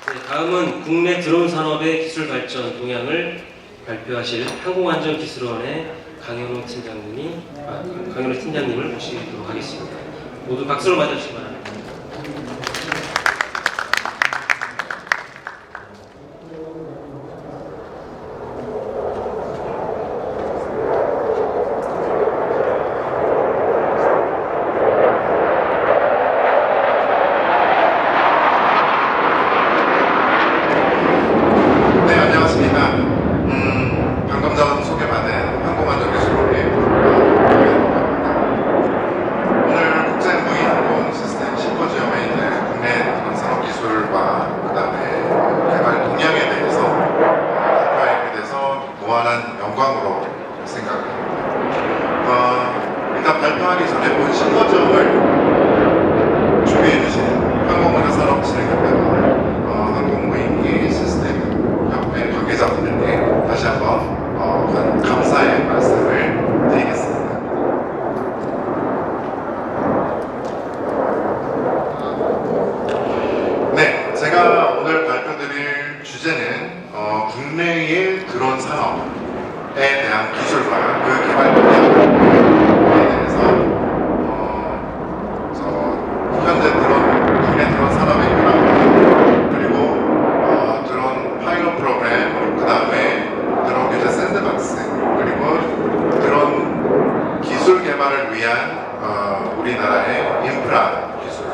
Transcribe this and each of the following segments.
네, 다음은 국내 드론 산업의 기술 발전 동향을 발표하실 항공안전기술원의 강현호 팀장님을 모시도록 하겠습니다. 모두 박수로 맞아주시기 바랍니다. 방금 전 소개받은 항공안전기술원의 오늘 국제무인항공 시스템 심포지엄에 이제 국내 산업기술과 그다음에 개발 동향에 대해서 발표하게 돼서 무한한 영광으로 생각합니다. 일단 발표하기 전에 본 심포지엄을 준비해 주신 항공운輸산업진흥협회와 항공무인기 시스템 협회 관계자분들께 다시 한번 감사의 말씀을 드리겠습니다. 네, 제가 오늘 발표드릴 주제는 국내의 드론 산업에 대한 기술과 그 개발 동향에 대해서 현재 국내 드론 산업의 현황, 그리고 드론 파일럿 프로그램, 그 다음에 드론 규제 샌드박스, 그리고 드론 기술 개발을 위한 우리나라의 인프라 기술,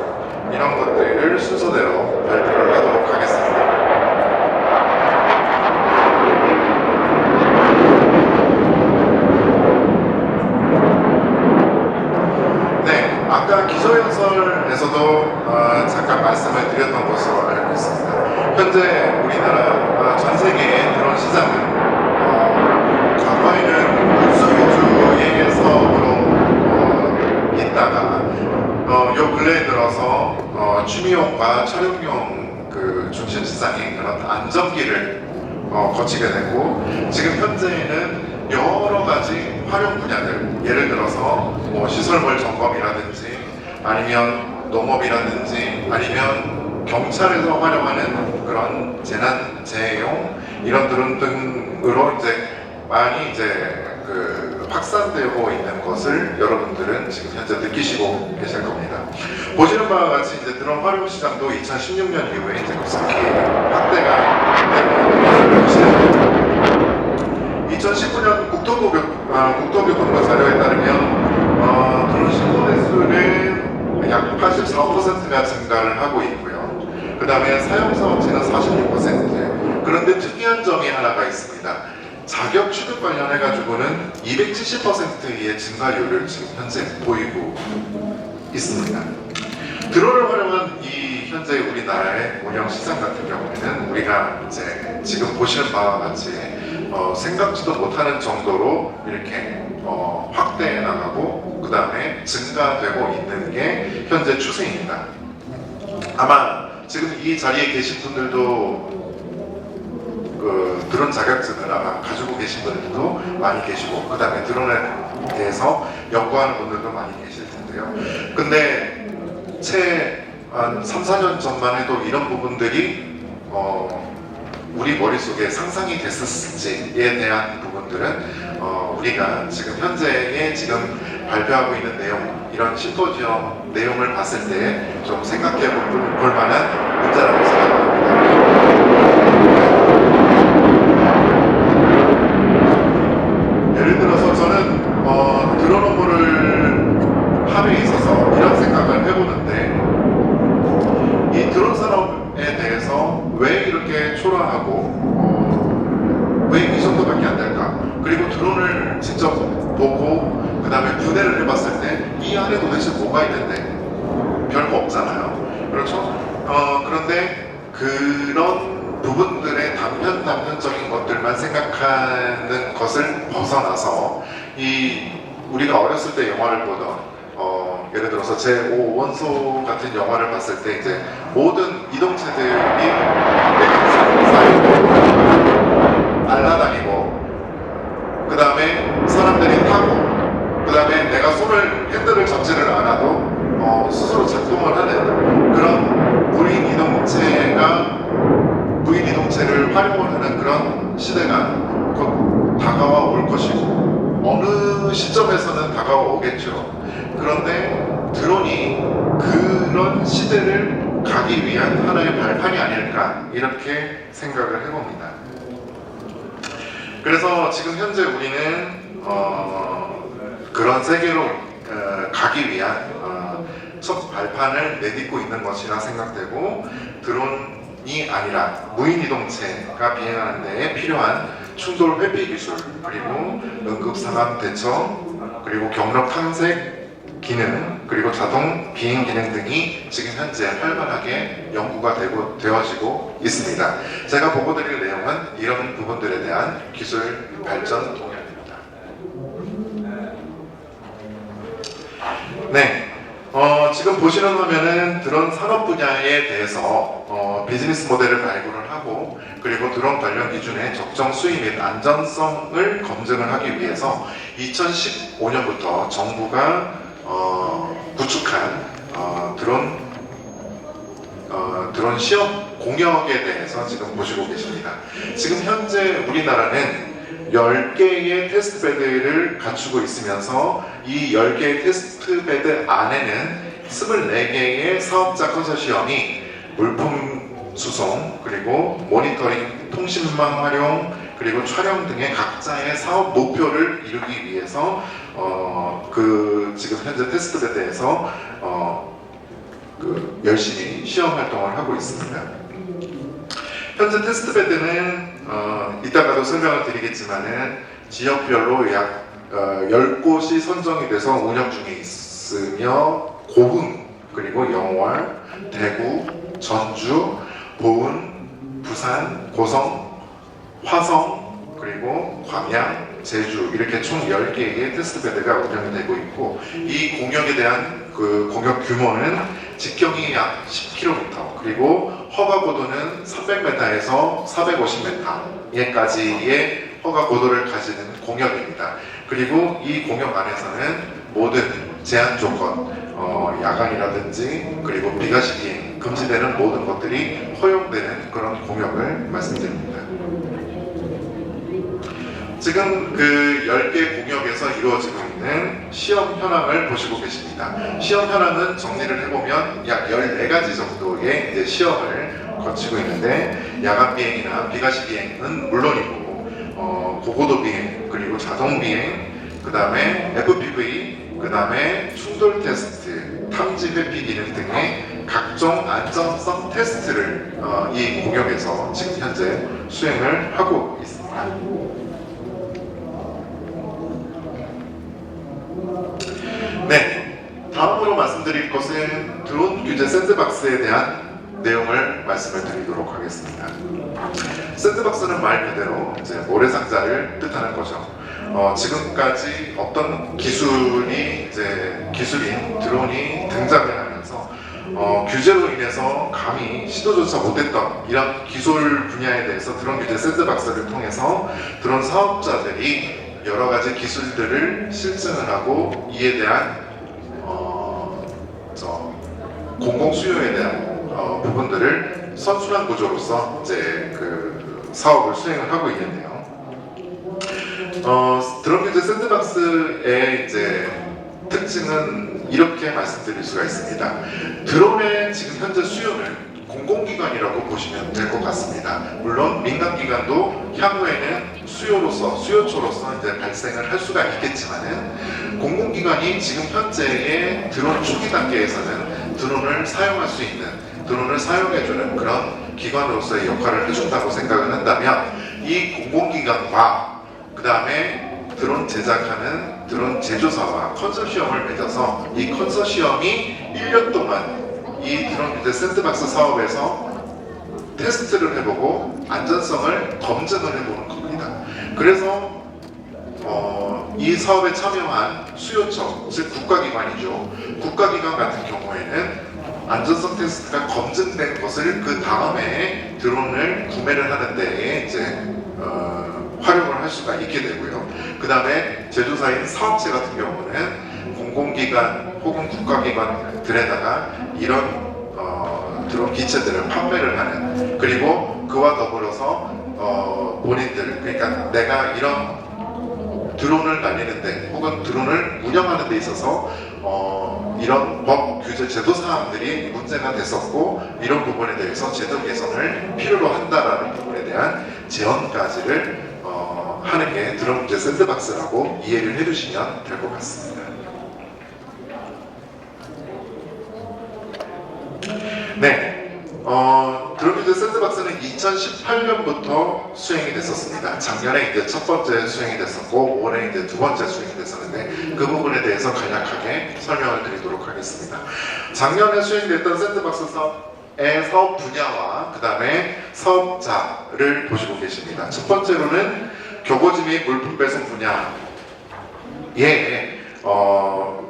이런 것들을 순서대로 발표를 하도록 하겠습니다. 네, 아까 기조연설에서도 잠깐 말씀을 드렸던 것으로 알고 있습니다. 현재 우리나라 전 세계의 드론 시장은 과거에는 국수교주의 사업으로 있다가 요 근래에 들어서 취미용과 촬영용 그 중심 시장의 그런 안정기를 거치게 되고, 지금 현재에는 여러 가지 활용 분야들, 예를 들어서 시설물 점검이라든지 아니면 농업이라든지 아니면 경찰에서 활용하는 그런 재난 재해용 이런 드론 등으로 이제 많이 확산되고 있는 것을 여러분들은 지금 현재 느끼시고 계실 겁니다. 보시는 바와 같이 이제 드론 활용 시장도 2016년 이후에 이제 급속히 확대가 되고 있습니다. 2019년 국토교통부 자료에 따르면 드론 신고 대수는 약 84%가 증가를 하고 있고요. 그 다음에 사용자 업체는 46%. 그런데 특이한 점이 하나가 있습니다. 자격 취득 관련해가지고는 270%의 증가율을 지금 현재 보이고 있습니다. 드론을 활용한 이 현재 우리나라의 운영 시장 같은 경우에는 우리가 이제 지금 보시는 바와 같이 생각지도 못하는 정도로 이렇게 확대해 나가고 그 다음에 증가되고 있는 게 현재 추세입니다. 아마 지금 이 자리에 계신 분들도 드론 자격증을 아마 가지고 계신 분들도 많이 계시고, 그 다음에 드론에 대해서 연구하는 분들도 많이 계실 텐데요. 근데 채 한 3, 4년 전만 해도 이런 부분들이 우리 머릿속에 상상이 됐었을지에 대한 부분들은 우리가 지금 현재의 지금 발표하고 있는 내용, 이런 심포지엄 내용을 봤을 때 좀 생각해 볼 만한 문제라고 생각합니다. 예를 들어서 저는 드론 업무를 함에 있어서 이런 생각을 해보는데, 이 드론 산업에 대해서 왜 이렇게 초라하고 왜 이 정도밖에 안 될까? 그리고 드론을 직접 보고 그 다음에 분해를 해봤을 때 이 안에 도대체 뭐가 있는데 별거 없잖아요. 그렇죠? 그런데 그런 부분들의 단편적인 것들만 생각하는 것을 벗어나서 우리가 어렸을 때 영화를 보던 예를 들어서 제5원소 같은 영화를 봤을 때 이제 모든 이동체들이 날아다니고 그 다음에 사람들이 타고 그 다음에 내가 핸들을 잡지를 않아도 스스로 작동을 하는 그런 무인 이동체가 시대가 곧 다가와 올 것이고 어느 시점에서는 다가와 오겠죠. 그런데 드론이 그런 시대를 가기 위한 하나의 발판이 아닐까 이렇게 생각을 해봅니다. 그래서 지금 현재 우리는 그런 세계로 가기 위한 첫 발판을 내딛고 있는 것이라 생각되고, 드론이 아니라 무인 이동체가 비행하는 데에 필요한 충돌 회피 기술, 그리고 응급 상황 대처, 그리고 경로 탐색 기능, 그리고 자동 비행 기능 등이 지금 현재 활발하게 연구가 되어지고 있습니다. 제가 보고드릴 내용은 이런 부분들에 대한 기술 발전 동향입니다. 네, 지금 보시는 화면은 드론 산업 분야에 대해서 비즈니스 모델을 발굴을 하고, 그리고 드론 관련 기준의 적정 수위 및 안전성을 검증을 하기 위해서 2015년부터 정부가 구축한 드론 시험 공역에 대해서 지금 보시고 계십니다. 지금 현재 우리나라는 10개의 테스트베드를 갖추고 있으면서 이 10개의 테스트베드 안에는 24개의 사업자 컨소시엄이 물품 수송, 그리고 모니터링, 통신망 활용, 그리고 촬영 등의 각자의 사업 목표를 이루기 위해서 지금 현재 테스트베드에서 열심히 시험 활동을 하고 있습니다. 현재 테스트베드는 이따가도 설명을 드리겠지만은 지역별로 약 10곳이 선정이 돼서 운영 중에 있으며, 고흥, 그리고 영월, 대구, 전주, 보은, 부산, 고성, 화성, 그리고 광양, 제주, 이렇게 총 10개의 테스트베드가 운영이 되고 있고, 이 공역에 대한 그 공역 규모는 직경이 약 10km, 그리고 허가 고도는 300m에서 450m에까지의 허가 고도를 가지는 공역입니다. 그리고 이 공역 안에서는 모든 제한 조건, 야간이라든지 그리고 비가시 비행, 금지되는 모든 것들이 허용되는 그런 공역을 말씀드립니다. 지금 그 10개 공역에서 이루어지고 있는 시험 현황을 보시고 계십니다. 시험 현황은 정리를 해보면 약 14가지 정도의 이제 시험을 거치고 있는데, 야간 비행이나 비가시 비행은 물론이고, 고고도 비행, 그리고 자동 비행, 그 다음에 FPV, 그 다음에 충돌 테스트, 탐지 회피 기능 등의 각종 안전성 테스트를 이 공역에서 지금 현재 수행을 하고 있습니다. 네, 다음으로 말씀드릴 것은 드론 규제 샌드박스에 대한 내용을 말씀을 드리도록 하겠습니다. 샌드박스는 말 그대로 이제 모래상자를 뜻하는 거죠. 지금까지 어떤 기술인 드론이 등장을 하면서 규제로 인해서 감히 시도조차 못했던 이런 기술 분야에 대해서 드론 규제 샌드박스를 통해서 드론 사업자들이 여러 가지 기술들을 실증을 하고, 이에 대한 공공 수요에 대한 부분들을 선순환 구조로서 이제 그 사업을 수행을 하고 있는데요. 드론 규제 샌드박스의 이제 특징은 이렇게 말씀드릴 수가 있습니다. 드론의 지금 현재 수요는 공공기관이라고 보시면 될 것 같습니다. 물론 민간기관도 향후에는 수요초로서 이제 발생을 할 수가 있겠지만은, 공공기관이 지금 현재의 드론 초기 단계에서는 드론을 사용할 수 있는, 드론을 사용해주는 그런 기관으로서의 역할을 해준다고 생각을 한다면, 이 공공기관과 그 다음에 드론 제작하는 드론 제조사와 컨소시엄을 맺어서 이 컨소시엄이 1년 동안 이 드론 규제 샌드박스 사업에서 테스트를 해보고 안전성을 검증을 해보는 겁니다. 그래서 이 사업에 참여한 수요청, 즉 국가기관이죠. 국가기관 같은 경우에는 안전성 테스트가 검증된 것을 그 다음에 드론을 구매를 하는 데에 이제 활용을 할 수가 있게 되고요. 그 다음에 제조사인 사업체 같은 경우는 공공기관 혹은 국가기관들에다가 이런 드론 기체들을 판매를 하는, 그리고 그와 더불어서 본인들, 그러니까 내가 이런 드론을 날리는데 혹은 드론을 운영하는 데 있어서 이런 법, 규제, 제도 사항들이 문제가 됐었고 이런 부분에 대해서 제도 개선을 필요로 한다라는 부분에 대한 제언까지를 하는 게 드론 규제 샌드박스라고 이해를 해주시면 될 것 같습니다. 네, 드론 규제 샌드박스는 2018년부터 수행이 됐었습니다. 작년에 이제 첫 번째 수행이 됐었고 올해 이제 두 번째 수행이 됐었는데 그 부분에 대해서 간략하게 설명을 드리도록 하겠습니다. 작년에 수행됐던 샌드박스 사업의 사업 분야와 그 다음에 사업자를 보시고 계십니다. 첫 번째로는 교보지 및 물품 배송 분야에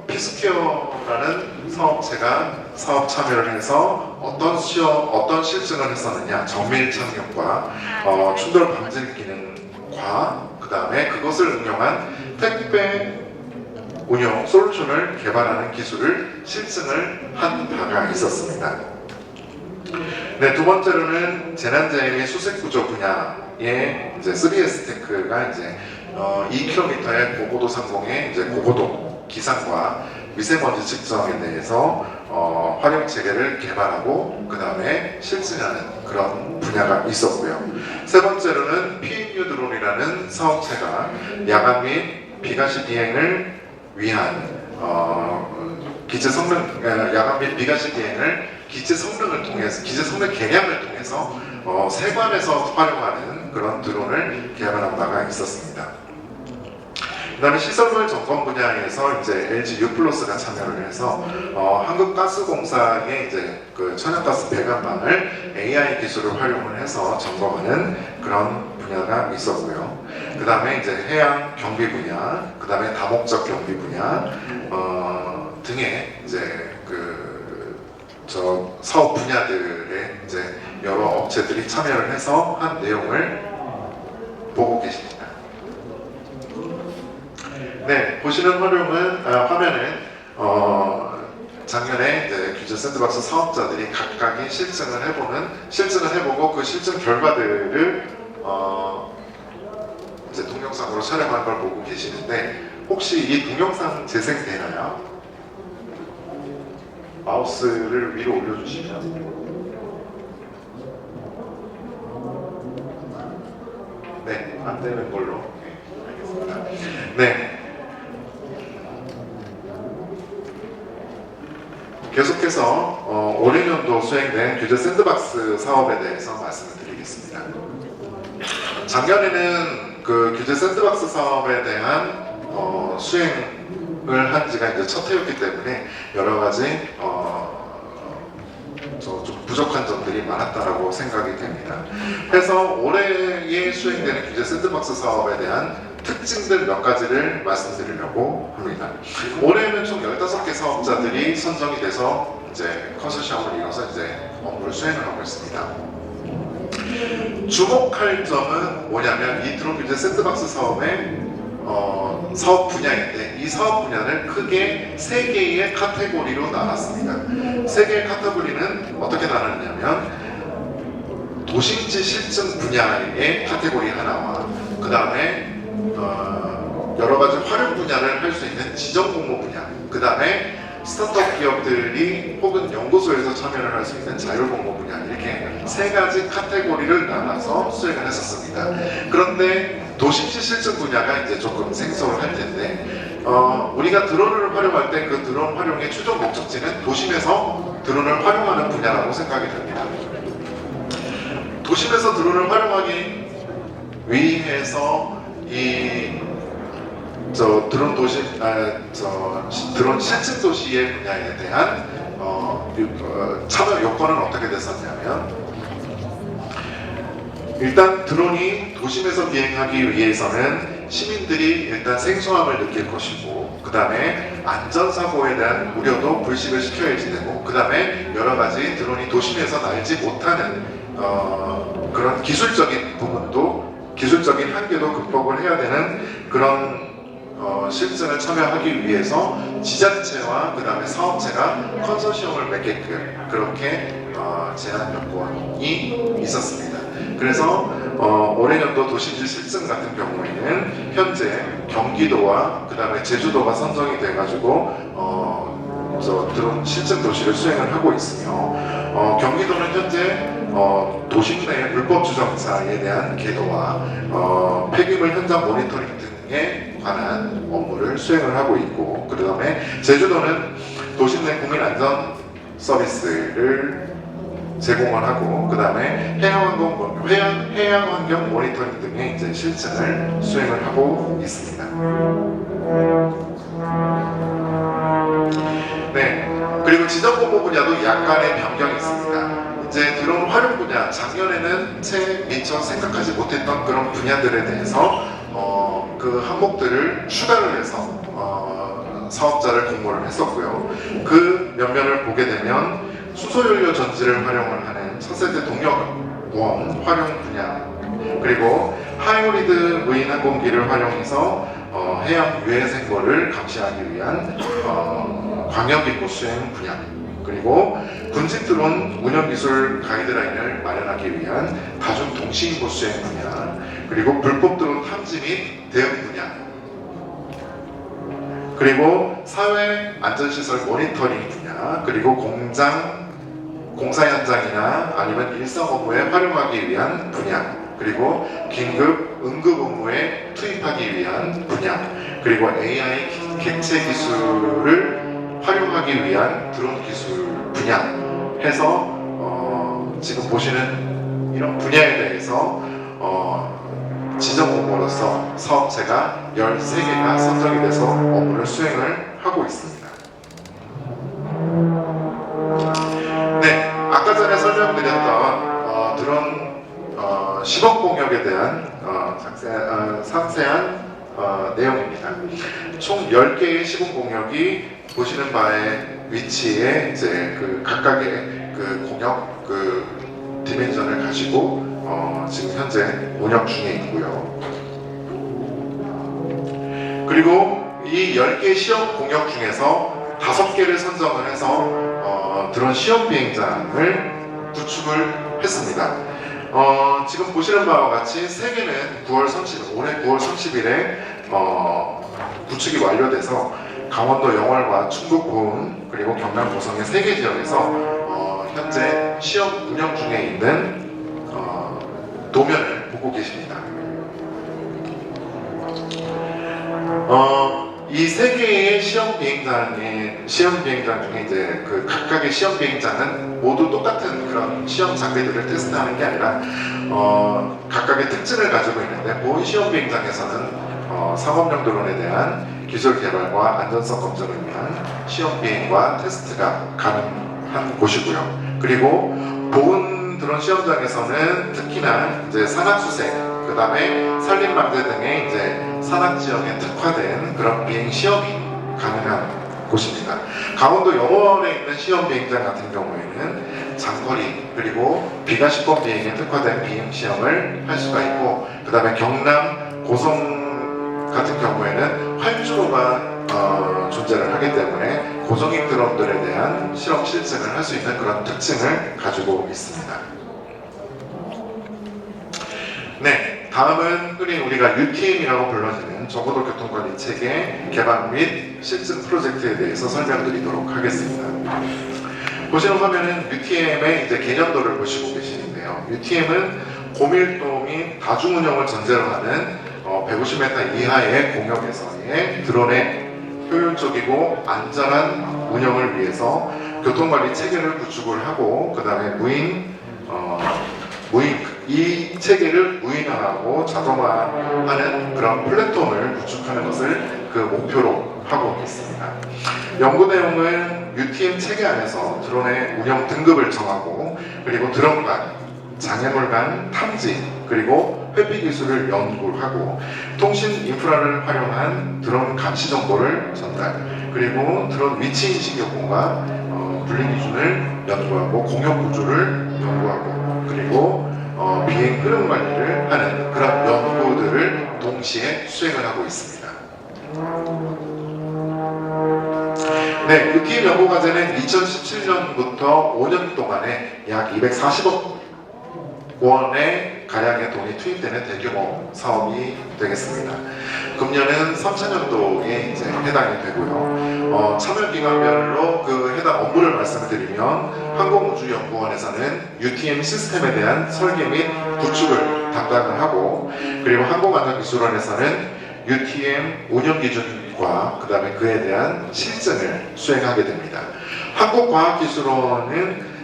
피스케어라는 사업체가 사업 참여를 해서 어떤 실증을 했었느냐, 정밀 착륙과 충돌 방지 기능과 그 다음에 그것을 응용한 택배 운영 솔루션을 개발하는 기술을 실증을 한 바가 있었습니다. 네, 두 번째로는 재난재해 및 수색구조 분야의 이제 3S 테크가 이제 2km의 고고도 상공의 이제 고고도 기상과 미세먼지 측정에 대해서 활용 체계를 개발하고 그 다음에 실증하는 그런 분야가 있었고요. 세 번째로는 PNU 드론이라는 사업체가 야간 및 비가시 비행을 위한 기체 성능 야간 및 비가시 비행을 기체 성능을 통해서 기체 성능 개량을 통해서 세관에서 활용하는 그런 드론을 개발한 바가 있었습니다. 그다음에 시설물 점검 분야에서 이제 LG U+가 참여를 해서 한국가스공사의 이제 그 천연가스 배관망을 AI 기술을 활용을 해서 점검하는 그런 분야가 있었고요. 그다음에 이제 해양 경비 분야, 그다음에 다목적 경비 분야 등의 이제 저 사업 분야들의 이제 여러 업체들이 참여를 해서 한 내용을 보고 계십니다. 네, 보시는 화면은 작년에 이제 규제 샌드박스 사업자들이 각각의 실증을 해보고 그 실증 결과들을 이제 동영상으로 촬영한 걸 보고 계시는데 혹시 이 동영상 재생되나요? 마우스를 위로 올려주시면 네, 안 되는 걸로. 네, 알겠습니다. 네. 계속해서 올해년도 수행된 규제 샌드박스 사업에 대해서 말씀을 드리겠습니다. 작년에는 그 규제 샌드박스 사업에 대한 수행을 한 지가 이제 첫 해였기 때문에 여러 가지 좀 부족한 점들이 많았다라고 생각이 됩니다. 그래서 올해에 수행되는 규제 샌드박스 사업에 대한 특징들 몇 가지를 말씀드리려고 합니다. 올해는 총 15개 사업자들이 선정이 돼서 이제 컨소시엄을 이뤄서 이제 업무를 수행을 하고 있습니다. 주목할 점은 뭐냐면 이 드론 규제 샌드박스 사업의 사업 분야인데 이 사업 분야를 크게 3개의 카테고리로 나눴습니다. 3개의 카테고리는 어떻게 나눴냐면 도심지 실증 분야의 카테고리 하나와 그 다음에 여러 가지 활용 분야를 할 수 있는 지정 공모 분야, 그 다음에 스타트업 기업들이 혹은 연구소에서 참여를 할 수 있는 자율 공모 분야, 이렇게 3가지 카테고리를 나눠서 수행을 했었습니다. 그런데 도심지 실증 분야가 이제 조금 생소할 텐데 우리가 드론을 활용할 때 그 드론 활용의 최종 목적지는 도심에서 드론을 활용하는 분야라고 생각이 됩니다. 도심에서 드론을 활용하기 위해서 드론 실증 도시의 분야에 대한 참여 요건은 어떻게 됐었냐면 일단 드론이 도심에서 비행하기 위해서는 시민들이 일단 생소함을 느낄 것이고 그 다음에 안전사고에 대한 우려도 불식을 시켜야지 되고 그 다음에 여러 가지 드론이 도심에서 날지 못하는 그런 기술적인 부분도 기술적인 한계도 극복을 해야 되는 그런 실증을 참여하기 위해서 지자체와 그 다음에 사업체가 컨소시엄을 맺게끔 그렇게 제한 요건이 있었습니다. 그래서 올해 연도 도심지 실증 같은 경우에는 현재 경기도와 그 다음에 제주도가 선정이 돼가지고 드론 실증 도시를 수행을 하고 있으며 경기도는 현재 도심 내 불법 주정차에 대한 계도와 폐기물 현장 모니터링 등에 관한 업무를 수행을 하고 있고, 그 다음에 제주도는 도심 내 국민 안전 서비스를 제공을 하고, 그 다음에 해양환경 모니터링 등의 이제 실증을 수행을 하고 있습니다. 네, 그리고 지정 공모 분야도 약간의 변경이 있습니다. 이제 드론 활용 분야, 작년에는 채 미처 생각하지 못했던 그런 분야들에 대해서 그 항목들을 추가를 해서 사업자를 공모를 했었고요. 그 면면을 보게 되면 수소연료 전지를 활용을 하는 차세대 동력원 활용 분야, 그리고 하이브리드 무인 항공기를 활용해서 해양 유해 생물을 감시하기 위한 광역기구 수행 분야, 그리고 군직 드론 운영 기술 가이드라인을 마련하기 위한 다중 동시인구 수행 분야, 그리고 불법 드론 탐지 및 대응 분야, 그리고 사회 안전시설 모니터링 분야, 그리고 공사 현장이나 아니면 일상 업무에 활용하기 위한 분야, 그리고 긴급 응급 업무에 투입하기 위한 분야, 그리고 AI 객체 기술을 활용하기 위한 드론 기술 분야 해서 지금 보시는 이런 분야에 대해서 지정 공모로서 사업체가 13개가 선정이 돼서 업무를 수행을 하고 있습니다. 네, 아까 전에 설명드렸던 드론 10억 공역에 대한 상세한 내용입니다. 총 10개의 시공 공역이 보시는 바의 위치에 이제 그 각각의 그 공역 그 디멘전을 가지고 지금 현재 운영 중에 있고요. 그리고 이 10개 시험 공역 중에서 5개를 선정을 해서 드론 시험 비행장을 구축을 했습니다. 지금 보시는 바와 같이 3개는 9월 30일, 올해 9월 30일에 구축이 완료돼서 강원도 영월과 충북 보은 그리고 경남 고성의 3개 지역에서 현재 시험 운영 중에 있는 도면을 보고 계십니다. 이 3개의 시험 비행장 중에 이제 그 각각의 시험 비행장은 모두 똑같은 그런 시험 장비들을 테스트하는 게 아니라 각각의 특징을 가지고 있는데, 보은 시험 비행장에서는 상업용 드론에 대한 기술 개발과 안전성 검증을 위한 시험 비행과 테스트가 가능한 곳이고요. 그리고 보은 드론 시험장에서는 특히나 이제 산악수색, 그 다음에 산림망대 등의 이제 산악 지역에 특화된 그런 비행 시험이 가능한 곳입니다. 강원도 영월에 있는 시험 비행장 같은 경우에는 장거리 그리고 비가시권 비행에 특화된 비행 시험을 할 수가 있고, 그 다음에 경남 고성 같은 경우에는 활주로가 존재를 하기 때문에 고정익 드론들에 대한 실험 실증을 할 수 있는 그런 특징을 가지고 있습니다. 네, 다음은 흔히 우리가 UTM이라고 불러지는 저고도 교통관리 체계 개발 및 실증 프로젝트에 대해서 설명드리도록 하겠습니다. 보시는 화면은 UTM의 이제 개념도를 보시고 계시는데요. UTM은 고밀도 및 다중 운영을 전제로 하는 150m 이하의 공역에서의 드론의 효율적이고 안전한 운영을 위해서 교통관리 체계를 구축을 하고, 그 다음에 이 체계를 무인화하고 자동화하는 그런 플랫폼을 구축하는 것을 그 목표로 하고 있습니다. 연구 내용은 UTM 체계 안에서 드론의 운영 등급을 정하고, 그리고 드론 간, 장애물 간 탐지, 그리고 회피 기술을 연구하고, 통신 인프라를 활용한 드론 감시 정보를 전달, 그리고 드론 위치 인식 요금과 분리 기준을 연구하고, 공역 구조를 연구하고, 그리고 비행 흐름 관리를 하는 그런 연구들을 동시에 수행을 하고 있습니다. 네, UTM 연구과제는 2017년부터 5년 동안에 약 240억 원의 가량의 돈이 투입되는 대규모 사업이 되겠습니다. 금년은 3차년도에 이제 해당이 되고요. 참여 기관별로 그 해당 업무를 말씀을 드리면 항공우주연구원에서는 UTM 시스템에 대한 설계 및 구축을 담당을 하고, 그리고 항공안전기술원에서는 UTM 운영 기준과 그 다음에 그에 대한 실증을 수행하게 됩니다. 한국과학기술원은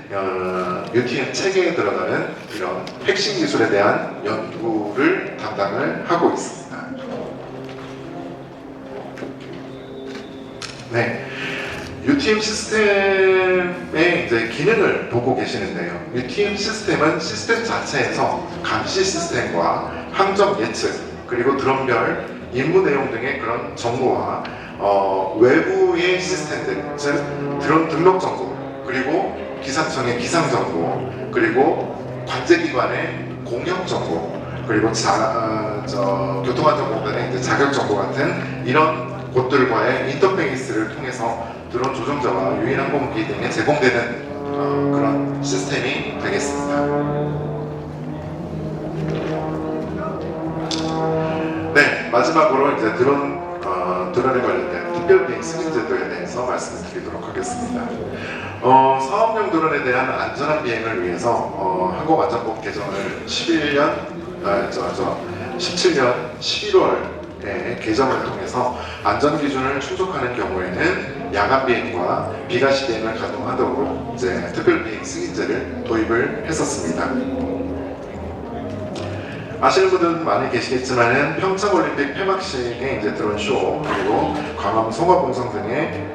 UTM 체계에 들어가는 이런 핵심 기술에 대한 연구를 담당을 하고 있습니다. 네, UTM 시스템의 이제 기능을 보고 계시는데요. UTM 시스템은 시스템 자체에서 감시 시스템과 항적 예측, 그리고 드론별 임무 내용 등의 그런 정보와 외부의 시스템들, 즉 드론 등록 정보, 그리고 기상청의 기상 정보, 그리고 관제기관의 공영 정보, 그리고 교통안전공단의 이제 자격 정보 같은 이런 곳들과의 인터페이스를 통해서 드론 조종자와 유인 항공기 등에 제공되는 그런 시스템이 되겠습니다. 네, 마지막으로 이제 드론에 관련된 특별비행 승인 제도에 대해서 말씀을 드리도록 하겠습니다. 사업용 드론에 대한 안전한 비행을 위해서 항공안전법 개정을 17년 11월에 개정을 통해서 안전기준을 충족하는 경우에는 야간 비행과 비가시 비행을 가능하도록 이제 특별비행 승인제를 도입을 했었습니다. 아시는 분들은 많이 계시겠지만은 평창올림픽 폐막식의 이제 드론쇼, 그리고 광화문 송화봉성 등에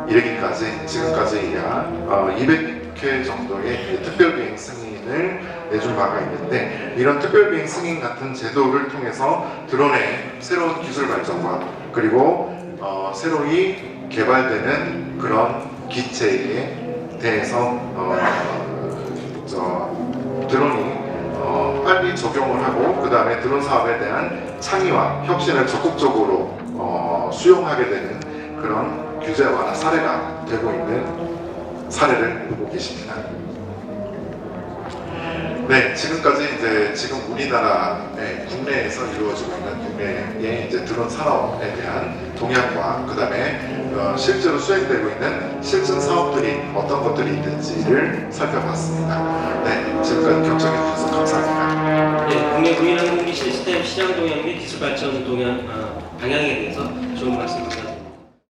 이르기까지 지금까지 약 200회 정도의 특별비행 승인을 내준 바가 있는데, 이런 특별비행 승인 같은 제도를 통해서 드론의 새로운 기술 발전과 그리고 새로이 개발되는 그런 기체에 대해서 드론이 빨리 적용을 하고, 그 다음에 드론 사업에 대한 창의와 혁신을 적극적으로 수용하게 되는 그런 규제 완화 사례가 되고 있는 사례를 보고 계십니다. 네, 지금까지 이제 지금 우리나라의 국내에서 이루어지고 있는 국내의 이제 드론 산업에 대한 동향과 그 다음에 실제로 수행되고 있는 실증 사업들이 어떤 것들이 있는지를 살펴봤습니다. 네, 지금까지 경청해 주셔서 감사합니다. 네, 국내 무인 항공기 시스템 시장 동향 및 기술 발전 방향에 대해서 좋은 말씀 감사합니다.